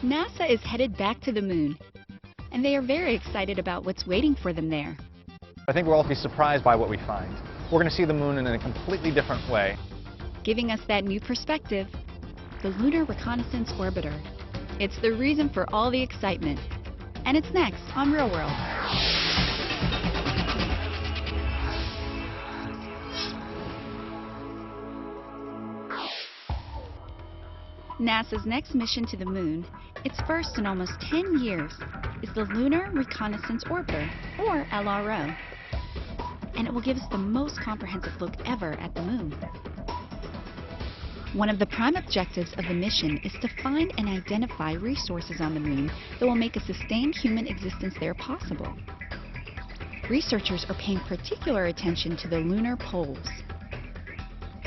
NASA is headed back to the moon, and they are very excited about what's waiting for them there. I think we'll all be surprised by what we find. We're going to see the moon in a completely different way. Giving us that new perspective, the Lunar Reconnaissance Orbiter. It's the reason for all the excitement. And it's next on Real World. NASA's next mission to the moon, its first in almost 10 years, is the Lunar Reconnaissance Orbiter, or LRO. And it will give us the most comprehensive look ever at the moon. One of the prime objectives of the mission is to find and identify resources on the moon that will make a sustained human existence there possible. Researchers are paying particular attention to the lunar poles.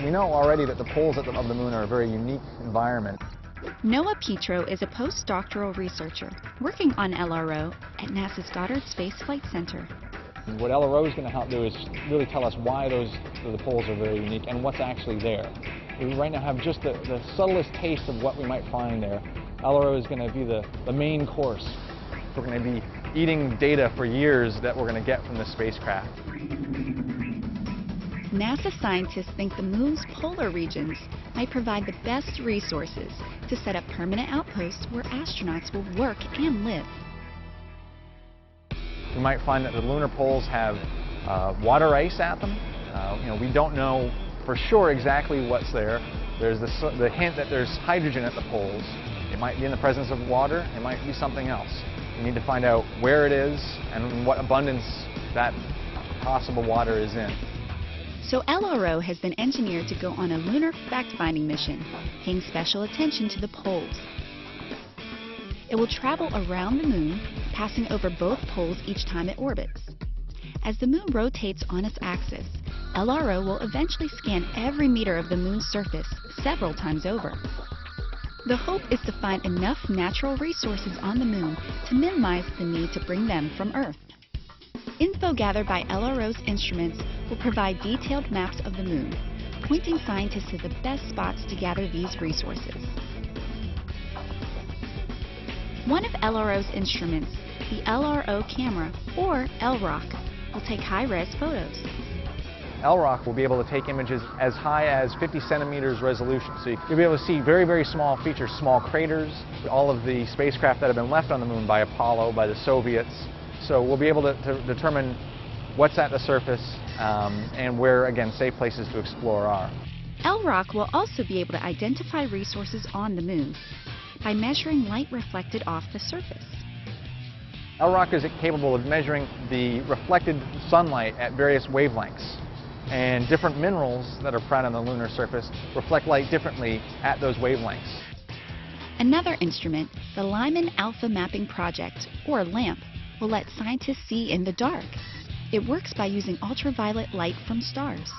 We know already that the poles of the moon are a very unique environment. Noah Petro is a postdoctoral researcher working on LRO at NASA's Goddard Space Flight Center. What LRO is going to help do is really tell us why the poles are very unique and what's actually there. We right now have just the subtlest taste of what we might find there. LRO is going to be the main course. We're going to be eating data for years that we're going to get from the spacecraft. NASA scientists think the moon's polar regions might provide the best resources to set up permanent outposts where astronauts will work and live. We might find that the lunar poles have water ice at them. We don't know for sure exactly what's there. There's the hint that there's hydrogen at the poles. It might be in the presence of water, it might be something else. We need to find out where it is and what abundance that possible water is in. So LRO has been engineered to go on a lunar fact-finding mission, paying special attention to the poles. It will travel around the moon, passing over both poles each time it orbits. As the moon rotates on its axis, LRO will eventually scan every meter of the moon's surface several times over. The hope is to find enough natural resources on the moon to minimize the need to bring them from Earth. Info gathered by LRO's instruments will provide detailed maps of the moon, pointing scientists to the best spots to gather these resources. One of LRO's instruments, the LRO camera, or LROC, will take high-res photos. LROC will be able to take images as high as 50 centimeters resolution. So you'll be able to see very, very small features, small craters, all of the spacecraft that have been left on the moon by Apollo, by the Soviets. So we'll be able to determine what's at the surface and where, again, safe places to explore are. LROC will also be able to identify resources on the moon by measuring light reflected off the surface. LROC is capable of measuring the reflected sunlight at various wavelengths. And different minerals that are found on the lunar surface reflect light differently at those wavelengths. Another instrument, the Lyman Alpha Mapping Project, or LAMP, will let scientists see in the dark. It works by using ultraviolet light from stars.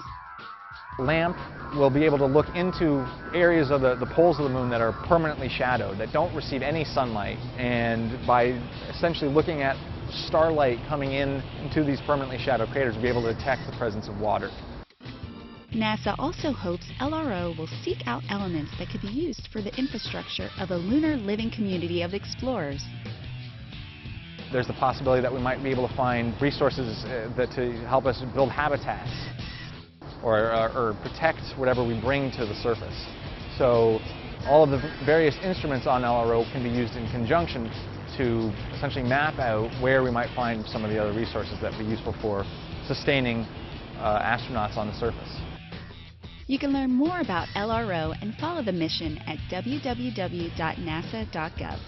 LAMP will be able to look into areas of the poles of the moon that are permanently shadowed, that don't receive any sunlight, and by essentially looking at starlight coming into these permanently shadowed craters, we'll be able to detect the presence of water. NASA also hopes LRO will seek out elements that could be used for the infrastructure of a lunar living community of explorers. There's the possibility that we might be able to find resources to help us build habitats or protect whatever we bring to the surface. So all of the various instruments on LRO can be used in conjunction to essentially map out where we might find some of the other resources that would be useful for sustaining astronauts on the surface. You can learn more about LRO and follow the mission at www.nasa.gov.